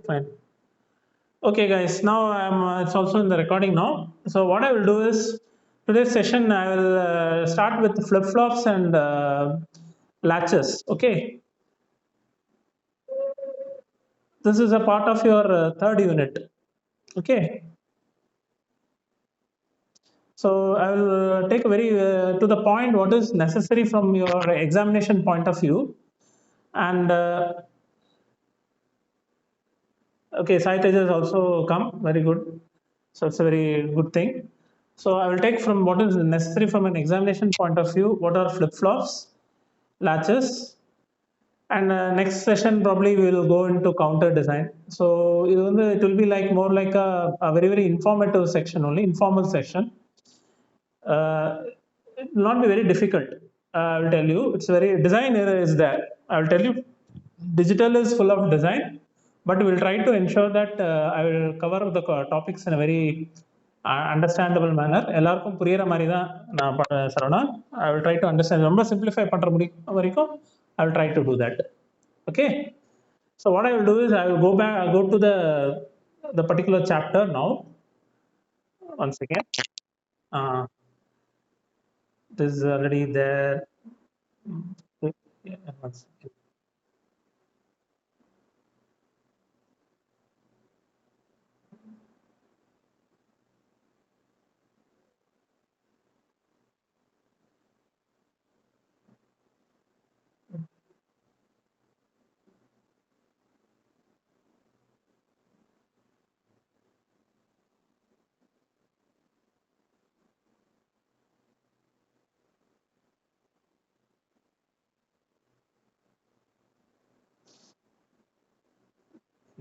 fine. Okay, guys. Now it's also in the recording now. So what I will do is today's session I will start with flip flops and latches. Okay, this is a part of your third unit. Okay, so I will take a very to the point what is necessary from your examination point of view, and okay, site edges also come very good. So it's a very good thing. So I will take from what is necessary from an examination point of view. What are flip flops, latches, and next session probably we will go into counter design. So it will be like more like a very informative section only, informal section. It will not be very difficult. I will tell you, it's very design error is there. I will tell you, digital is full of design, but we will try to ensure that I will cover the topics in a very understandable manner. எல்லாருக்கும் புரியுற மாதிரி தான் நான் Saravana. I will try to understand. ரொம்ப simplify பண்ற வரைக்கும் I will try to do that. Okay. So what I will do is I will go to the particular chapter now. Once again. This is already there. Yeah, one second.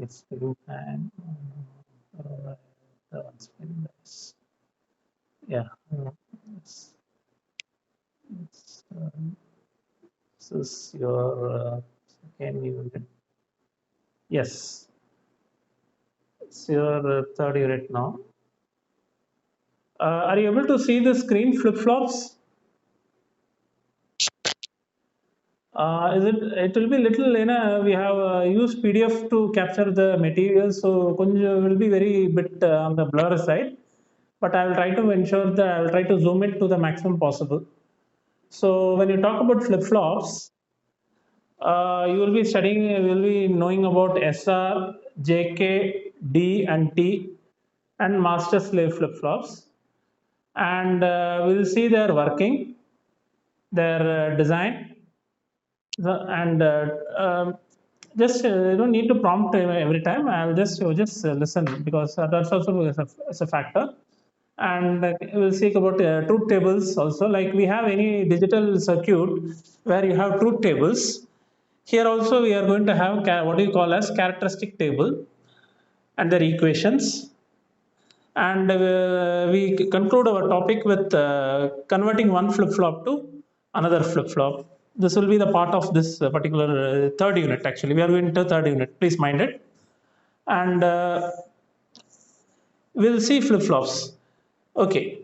It's blue and that's very nice. Yeah. It's, this is your second unit. Yes. It's your third unit now. Are you able to see the screen flip flops? It will be little, we have used PDF to capture the material, so will be very bit on the blur side, but I will try to ensure that I will try to zoom it to the maximum possible. So when you talk about flip flops, you will be studying, you will be knowing about SR, JK, D, and T, and master slave flip flops, and we'll see their working, their design, and just you don't need to prompt every time. I'll just listen because that's also is a factor. And we'll speak about truth tables also. Like we have any digital circuit where you have truth tables. Here also we are going to have what you call as characteristic table and their equations. And we conclude our topic with converting one flip flop to another flip flop. This will be the part of this particular third unit. Actually, we are going to third unit. Please mind it. And we'll see flip flops. Okay.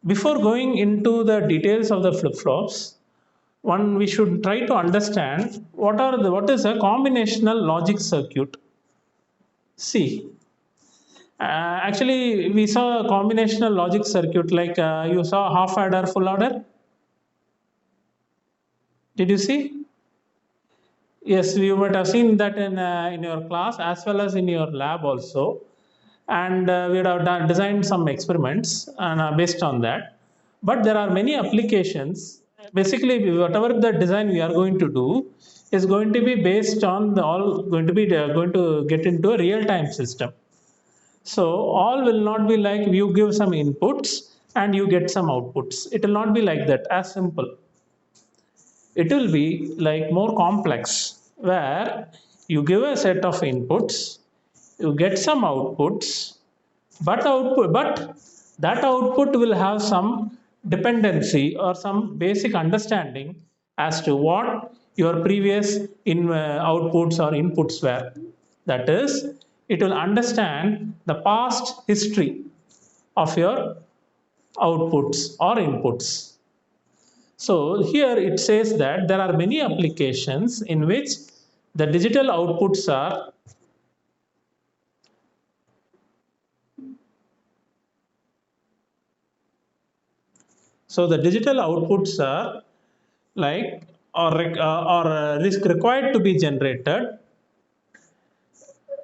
Before going into the details of the flip flops, we should try to understand what is a combinational logic circuit. See, actually, we saw a combinational logic circuit like you saw half adder, full adder. Did you see? Yes, you might have seen that in your class as well as in your lab also. And we would have designed some experiments and based on that. But there are many applications. Basically, whatever the design we are going to do is going to be based on going to get into a real-time system. So all will not be like you give some inputs and you get some outputs. It will not be like that, as simple. It will be like more complex, where you give a set of inputs, you get some outputs, but that output will have some dependency or some basic understanding as to what your previous outputs or inputs were. That is, it will understand the past history of your outputs or inputs. So here it says that there are many applications in which the digital outputs are So the digital outputs are like risk required to be generated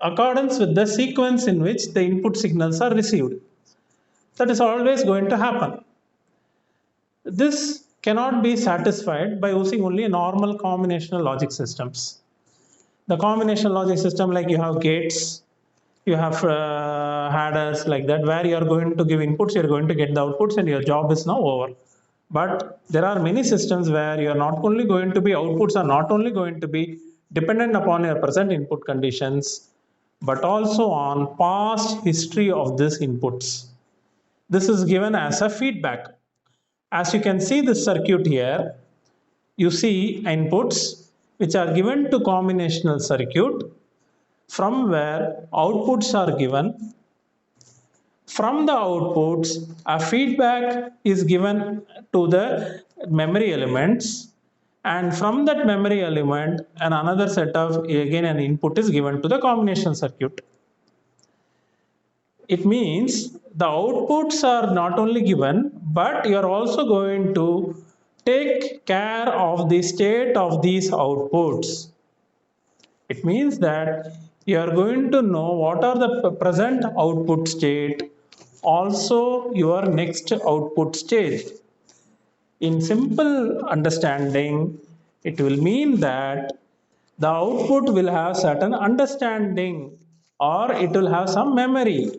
accordance with the sequence in which the input signals are received. That is always going to happen. This cannot be satisfied by using only normal combinational logic systems. The combinational logic system, like you have gates, you have adders like that, where you are going to give inputs, you are going to get the outputs, and your job is now over. But there are many systems where you are not only going to be outputs are not only going to be dependent upon your present input conditions, but also on past history of these inputs. This is given as a feedback. As you can see this circuit here, you see inputs which are given to combinational circuit, from where outputs are given. From the outputs, a feedback is given to the memory elements, and from that memory element, another set of again an input is given to the combinational circuit. It means the outputs are not only given, but you are also going to take care of the state of these outputs. It means that you are going to know what are the present output state, also your next output stage. In simple understanding, it will mean that the output will have certain understanding or it will have some memory.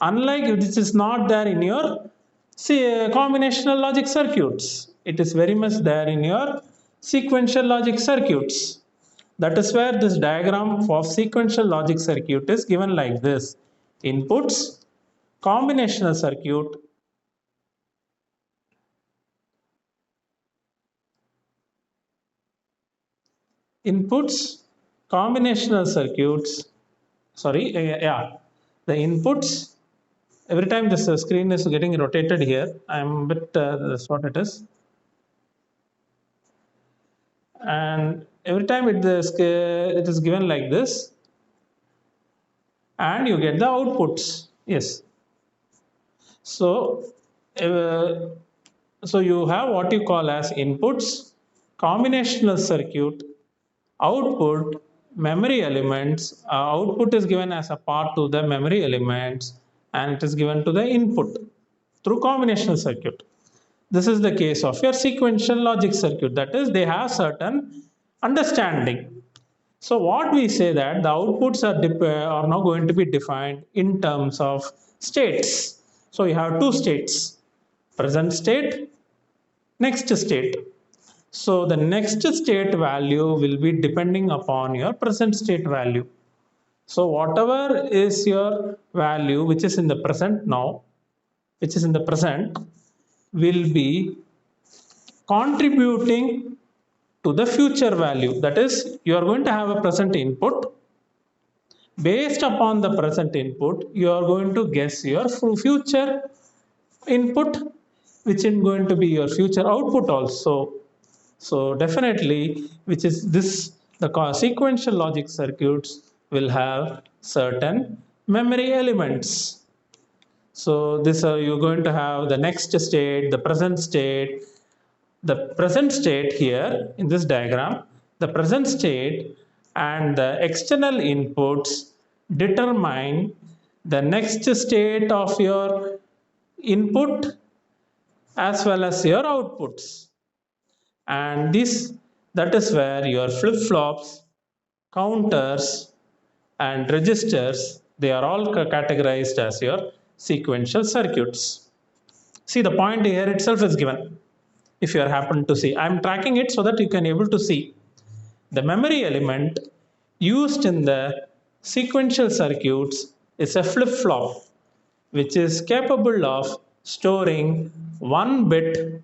Unlike if this is not there in your combinational logic circuits, it is very much there in your sequential logic circuits. That is where this diagram of sequential logic circuit is given like this. Inputs, combinational circuit, inputs, combinational circuits, the inputs, every time this screen is getting rotated here, I'm a bit, that's what it is. And every time it is given like this, and you get the outputs. Yes. So, so you have what you call as inputs, combinational circuit, output, memory elements. Output is given as a part to the memory elements, and it is given to the input through combinational circuit. This is the case of your sequential logic circuit. That is, they have certain understanding. So what we say that the outputs are now going to be defined in terms of states. So you have two states, present state, next state. So the next state value will be depending upon your present state value. So whatever is your value which is in the present now, which is in the present, will be contributing to the future value. That is, you are going to have a present input. Based upon the present input, you are going to guess your future input, which is going to be your future output also. So definitely, which is this, the sequential logic circuits will have certain memory elements. So this you're going to have the next state, the present state. The present state here in this diagram, the present state and the external inputs determine the next state of your input as well as your outputs. And this, that is where your flip-flops, counters and registers, they are all categorized as your sequential circuits. See, the point here itself is given. If you are happen to see, I'm tracking it so that you can able to see the memory element used in the sequential circuits is a flip-flop, which is capable of storing 1-bit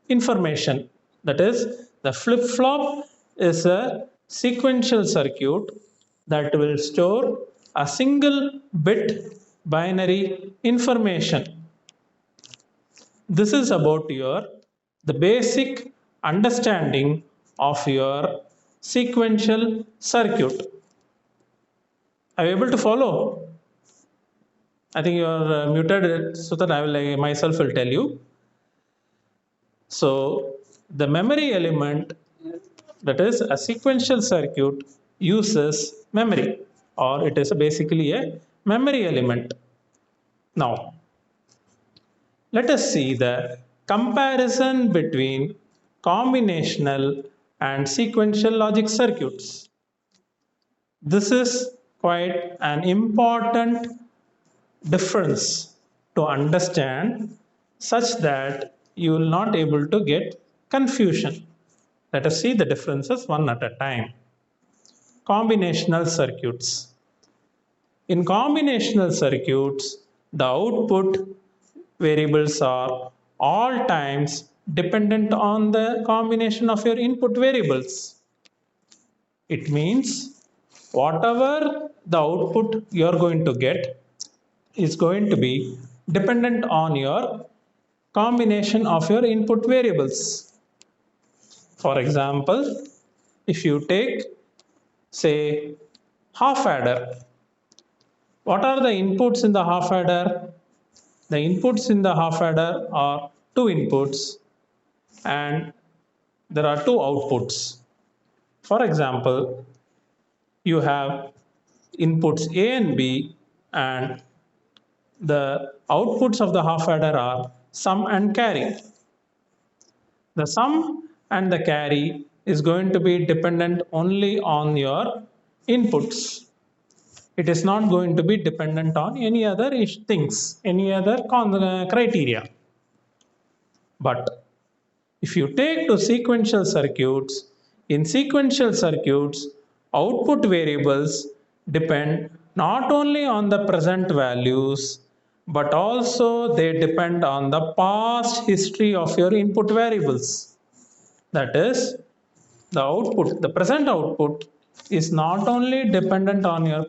information. That is, the flip-flop is a sequential circuit that will store a single bit binary information. This is about your the basic understanding of your sequential circuit. Are you able to follow? I think you are muted, so that I will myself will tell you. So the memory element, that is a sequential circuit, uses memory, or it is basically a memory element. Now let us see the comparison between combinational and sequential logic circuits. This is quite an important difference to understand, such that you will not able to get confusion. Let us see the differences one at a time. Combinational circuits. In combinational circuits, the output variables are all times dependent on the combination of your input variables. It means whatever the output you are going to get is going to be dependent on your combination of your input variables. For example, if you take, say, half adder, what are the inputs in the half adder? The inputs in the half adder are two inputs and there are two outputs. For example, you have inputs A and B, and the outputs of the half adder are sum and carry. The sum and the carry is going to be dependent only on your inputs. It is not going to be dependent on any other things, any other criteria. But if you take to sequential circuits, in sequential circuits, output variables depend not only on the present values, but also they depend on the past history of your input variables. That is, the output, the present output is not only dependent on your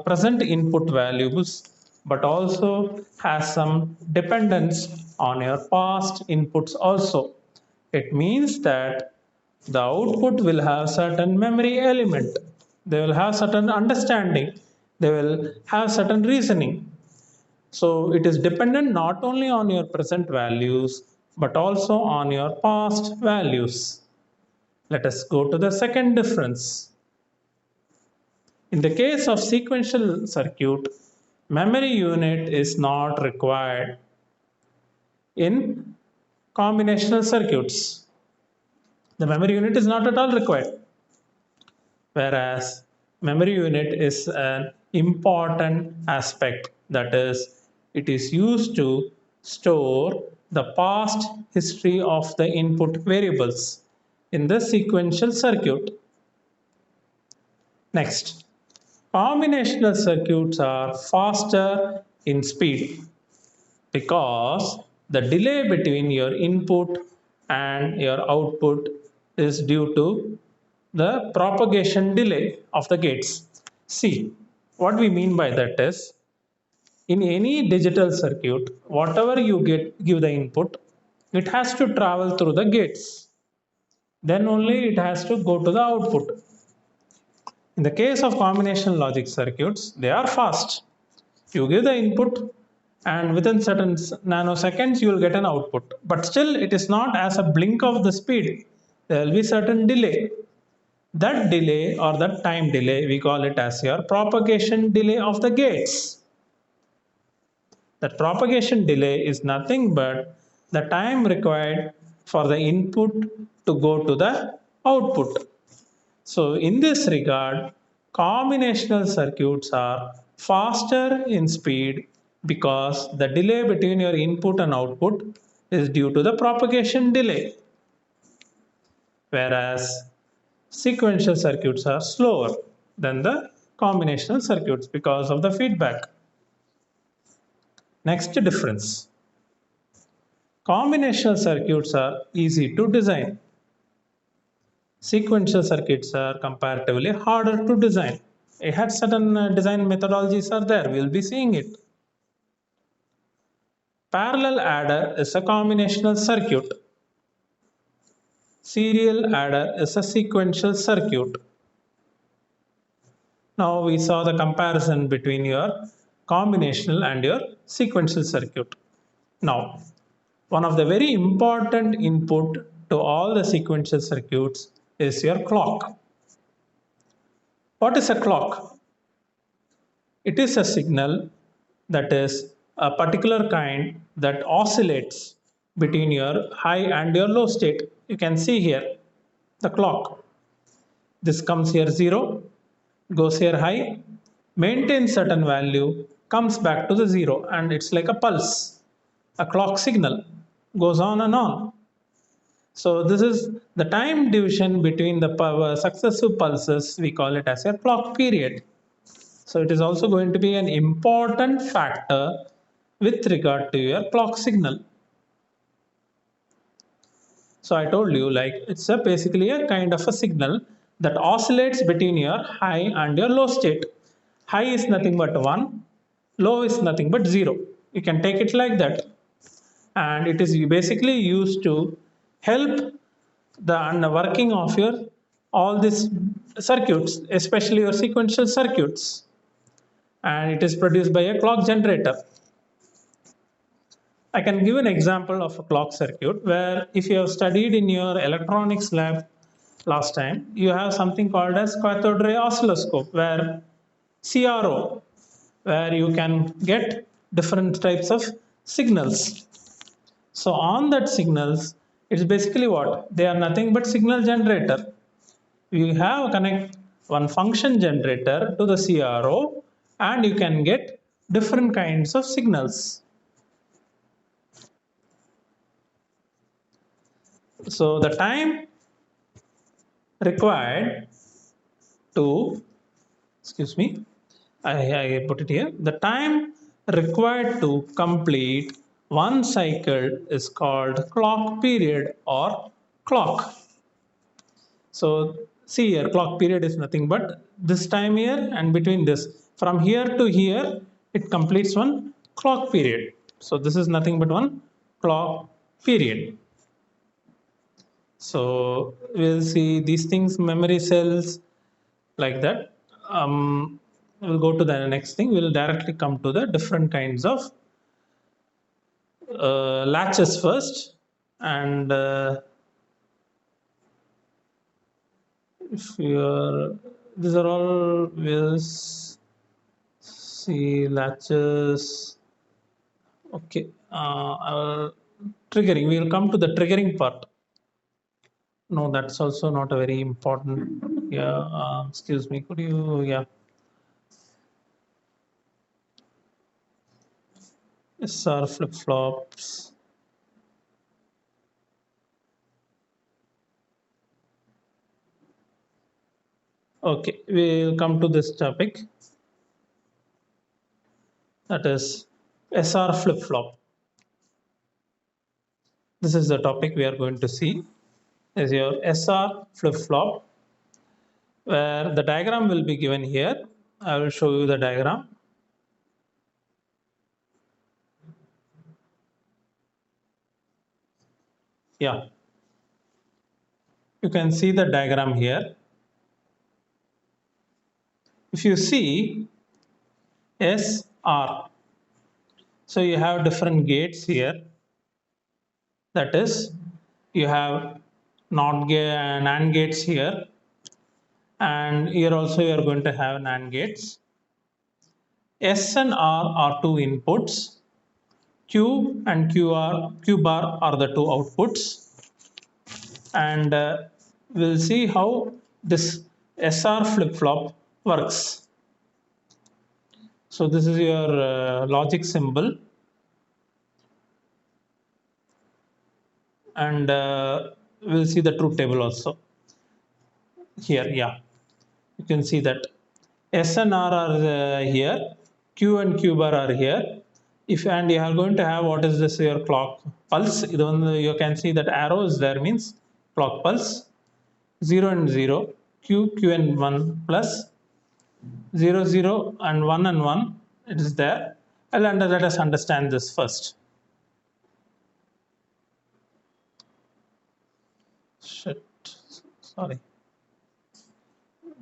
present input values, but also has some dependence on your past inputs also. It means that the output will have certain memory element, they will have certain understanding, they will have certain reasoning. So it is dependent not only on your present values, but also on your past values. Let us go to the second difference. In the case of sequential circuit, memory unit is not required in combinational circuits. The memory unit is not at all required. Whereas memory unit is an important aspect, that is, it is used to store the past history of the input variables in the sequential circuit. Next, combinational circuits are faster in speed because the delay between your input and your output is due to the propagation delay of the gates. See, what we mean by that is, in any digital circuit, whatever you give the input, it has to travel through the gates. Then only it has to go to the output. In the case of combinational logic circuits, they are fast. You give the input and within certain nanoseconds you will get an output. But still it is not as a blink of the speed. There will be certain delay. That delay or that time delay, we call it as your propagation delay of the gates. That propagation delay is nothing but the time required for the input to go to the output. So in this regard, combinational circuits are faster in speed because the delay between your input and output is due to the propagation delay. Whereas sequential circuits are slower than the combinational circuits because of the feedback. Next difference. Combinational circuits are easy to design. Sequential circuits are comparatively harder to design. It had certain design methodologies are there. We'll be seeing it. Parallel adder is a combinational circuit. Serial adder is a sequential circuit. Now we saw the comparison between your combinational and your sequential circuit. Now, one of the very important input to all the sequential circuits is your clock. What is a clock? It is a signal that is a particular kind that oscillates between your high and your low state. You can see here the clock. This comes here 0, goes here high, maintains certain value, comes back to the 0, and it's like a pulse, a clock signal, goes on and on. So this is the time division between the successive pulses. We call it as a clock period. So it is also going to be an important factor with regard to your clock signal. So I told you, like, it's basically a kind of a signal that oscillates between your high and your low state. High is nothing but 1, low is nothing but 0. You can take it like that. And it is basically used to help the working of your all these circuits, especially your sequential circuits. And it is produced by a clock generator. I can give an example of a clock circuit where if you have studied in your electronics lab last time, you have something called as cathode ray oscilloscope where CRO, where you can get different types of signals. So on that signals, it's basically what? They are nothing but signal generator. You have connect one function generator to the CRO and you can get different kinds of signals. So the time required to, excuse me, I put it here, the time required to complete one cycle is called clock period or clock. So see here, clock period is nothing but this time here and between this. From here to here, it completes one clock period. So this is nothing but one clock period. So we'll see these things, memory cells, like that. We'll go to the next thing. We'll directly come to the different kinds of latches first. And if you're, these are all, we'll see latches. Okay, triggering. We'll come to the triggering part. No, that's also not a very important. Yeah, excuse me. Could you? Yeah. SR flip flops. Okay, we'll come to this topic. That is SR flip flop. This is the topic we are going to see. Is your SR flip flop, where the diagram will be given here. I will show you the diagram. Yeah, you can see the diagram here. If you see SR, so you have different gates here. That is, you have NAND gates here, and here also you are going to have NAND gates. S and R are two inputs. Q and Q bar are the two outputs. And we'll see how this SR flip-flop works. So this is your logic symbol. And we'll see the truth table also. Here, yeah. You can see that S and R are here. Q and Q bar are here. If and you are going to have, what is this, your clock pulse. You can see that arrow is there, means clock pulse. 0 and 0, Q and 1 plus 0 0 and 1, it is there. Let us understand this first. Shit, sorry,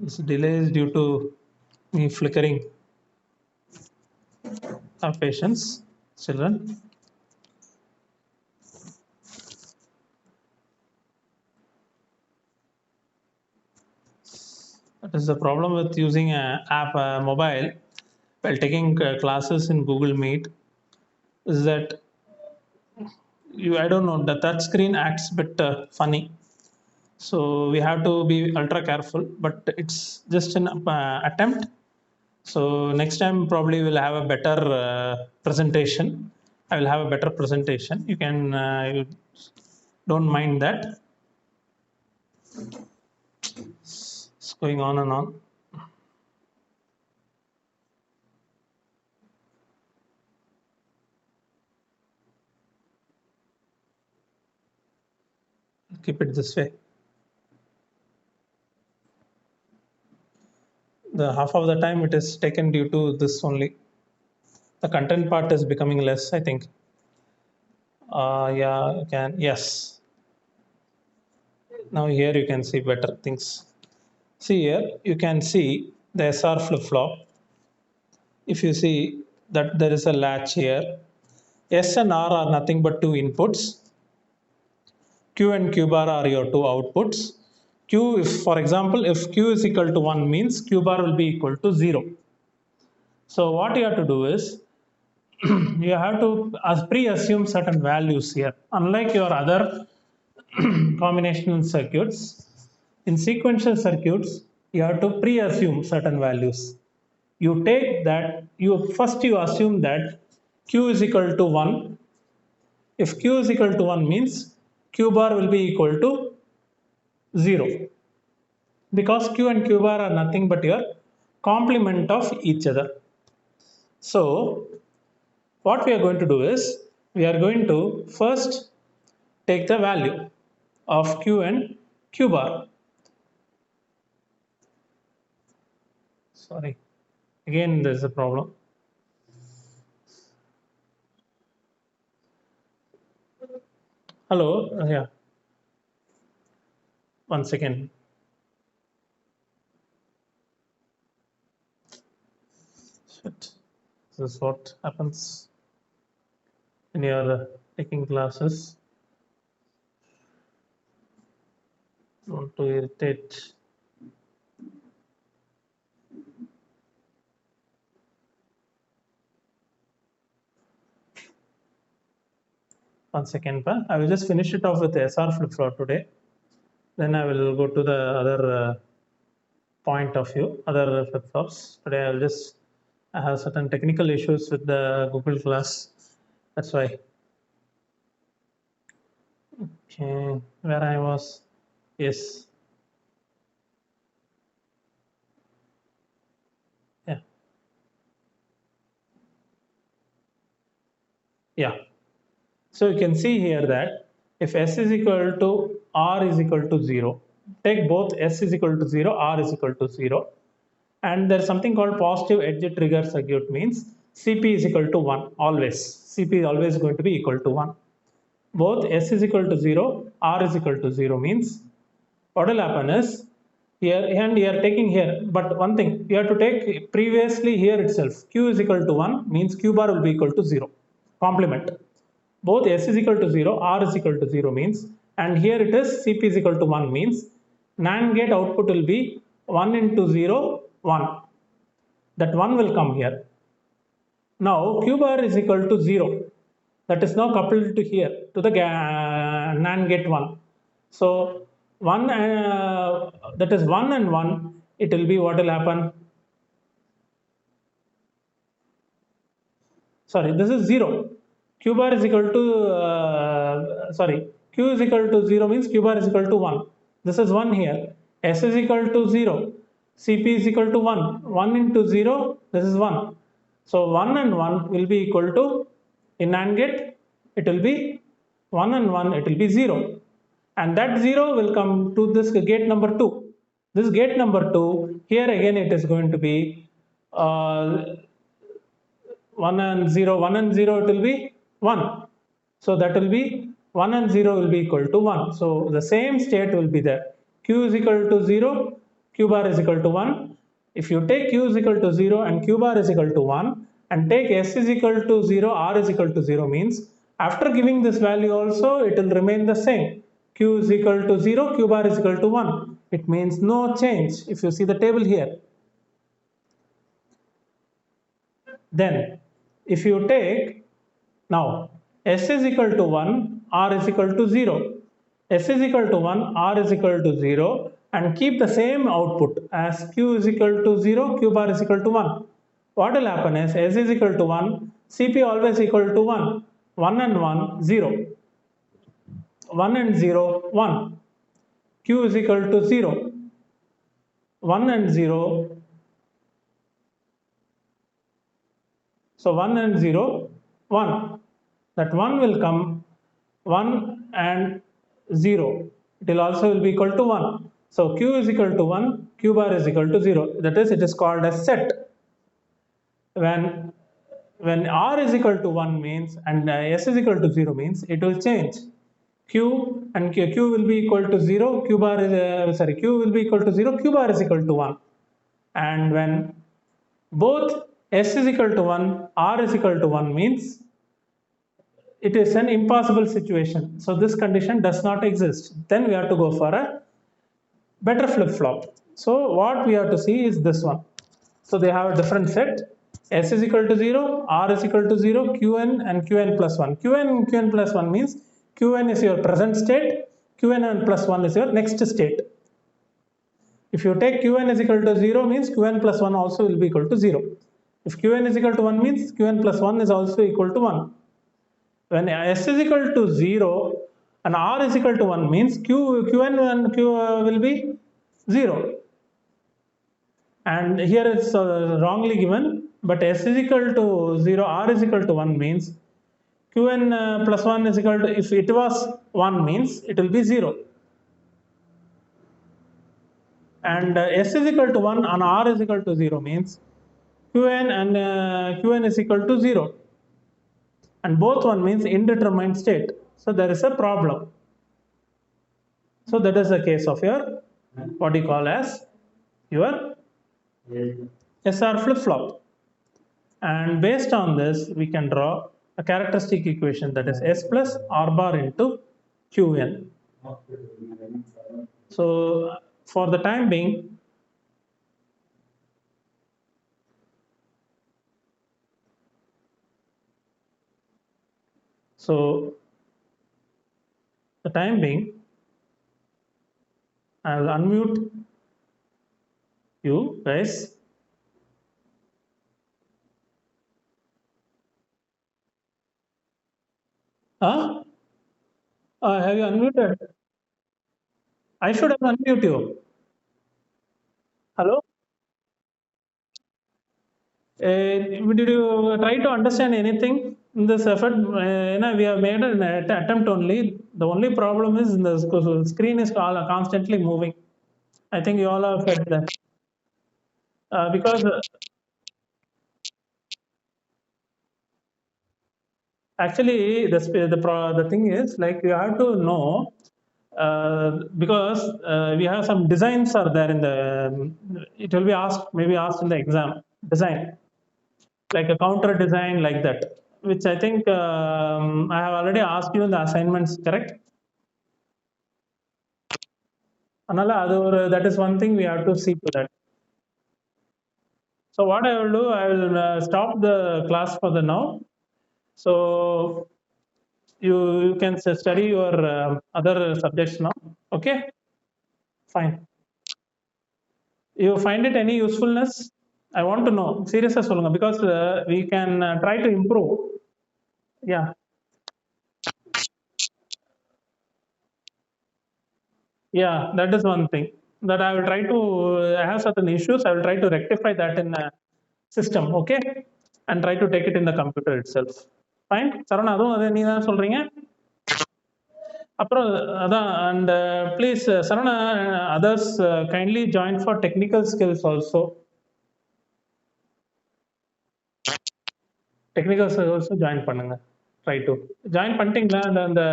this delay is due to me flickering. Have patience, children. That is the problem with using a app, mobile, while taking classes in Google Meet, is that I don't know, the touch screen acts a bit funny. So we have to be ultra careful, but it's just an attempt. So next time probably we'll have a better presentation. I will have a better presentation. You don't mind that. It's going on and on. Keep it this way. The half of the time it is taken due to this only. The content part is becoming less, I think. Yeah, you can. Yes. Now here you can see better things. See here, you can see the SR flip-flop. If you see that there is a latch here, S and R are nothing but two inputs. Q and Q bar are your two outputs. Q, if for example, if Q is equal to 1 means Q bar will be equal to 0. So what you have to do is you have to pre-assume certain values here. Unlike your other combinational circuits, in sequential circuits, you have to pre-assume certain values. You take that, you assume that Q is equal to 1. If Q is equal to 1 means Q bar will be equal to 0, because Q and Q bar are nothing but your complement of each other. So what we are going to do is we are going to first take the value of Q and Q bar. Sorry, again there's a problem. Hello, yeah, one second. Shit. This is what happens when you are taking classes. Don't want to irritate. One second, pa. I will just finish it off with SR flip flop today. Then I will go to the other point of view, other flip flops. Today I will just I have certain technical issues with the Google class. That's why. Okay, where I was. Yes. Yeah. Yeah. So you can see here that if S is equal to R is equal to 0, take both S is equal to 0, R is equal to 0, and there's something called positive edge trigger circuit, means Cp is equal to 1 always. Cp is always going to be equal to 1. Both S is equal to 0, R is equal to 0 means what will happen is here, and you are taking here, but one thing you have to take previously here itself. Q is equal to 1 means Q bar will be equal to 0. Complement. Both S is equal to 0, R is equal to 0 means, and here it is Cp is equal to 1 means NAND gate output will be 1 into 0, 1. That 1 will come here. Now Q bar is equal to 0. That is now coupled to here, to the NAND gate 1. So 1, that is 1 and 1, it will be, what will happen? Sorry, this is 0. Q bar is equal to, Q is equal to 0 means Q bar is equal to 1. This is 1 here. S is equal to 0. Cp is equal to 1. 1 into 0, this is 1. So 1 and 1 will be equal to, in AND gate, it will be 1 and 1, it will be 0. And that 0 will come to this gate number 2. This gate number 2, here again it is going to be 1 and 0, 1 and 0, it will be 1. So that will be 1 and 0 will be equal to 1. So the same state will be there. Q is equal to 0, Q bar is equal to 1. If you take Q is equal to 0 and Q bar is equal to 1, and take s is equal to 0, r is equal to 0 means after giving this value also it will remain the same. Q is equal to 0, Q bar is equal to 1. It means no change if you see the table here. Then if you take now S is equal to 1, R is equal to 0. S is equal to 1, R is equal to 0 and keep the same output as Q is equal to 0, Q bar is equal to 1. What will happen is S is equal to 1, CP always equal to 1. 1 and 1, 0. 1 and 0, 1. Q is equal to 0. 1 and 0. So 1 and 0, 1. That 1 will come 1 and 0. It will also will be equal to 1. So Q is equal to 1, Q bar is equal to 0. That is, it is called a set. When R is equal to 1 means and S is equal to 0 means it will change. Q and Q will be equal to 0, Q bar is, Q will be equal to 0, Q bar is equal to 1. And when both S is equal to 1, R is equal to 1 means it is an impossible situation. So this condition does not exist. Then we have to go for a better flip-flop. So what we have to see is this one. So they have a different set. S is equal to 0, R is equal to 0, Qn and Qn plus 1. Qn and Qn plus 1 means Qn is your present state, Qn and plus 1 is your next state. If you take Qn is equal to 0 means Qn plus 1 also will be equal to 0. If Qn is equal to 1 means Qn plus 1 is also equal to 1. When S is equal to 0 and R is equal to 1 means Qn and Q will be 0. And here it's wrongly given, but S is equal to 0, R is equal to 1 means Qn plus 1 is equal to, if it was 1 means it will be 0. And S is equal to 1 and R is equal to 0 means Qn and Qn is equal to 0. And both one means indeterminate state. So there is a problem. So that is the case of your, what you call as your SR flip-flop. And based on this, we can draw a characteristic equation that is S plus R bar into Qn. So for the time being, I will unmute you guys. Huh? Have you unmuted? I should have unmuted you. Hello? Did you try to understand anything in this effort? We have made an attempt only. The only problem is the screen is constantly moving. I think you all have felt that. Because actually, the thing is like you have to know because we have some designs are there in the. It will be asked, maybe asked in the exam design, like a counter design like that, which I think I have already asked you in the assignments, correct? That is one thing we have to see to that. So what I will do, I will stop the class for the now. So you can study your other subjects now. Okay, fine. You find it any usefulness? I want to know. Seriously, solunga, because we can try to improve. Yeah, yeah, that is one thing that I will try to. I have certain issues. I will try to rectify that in a system. Okay, and try to take it in the computer itself. Fine. Saravana அதுவும் அதை நீ தான் சொல்றீங்க. அப்புறம் அதான் and please Sarana others kindly join for technical skills also. Technical skills also join பண்ணுங்க. Try to join பண்ணிட்டீங்களா அந்த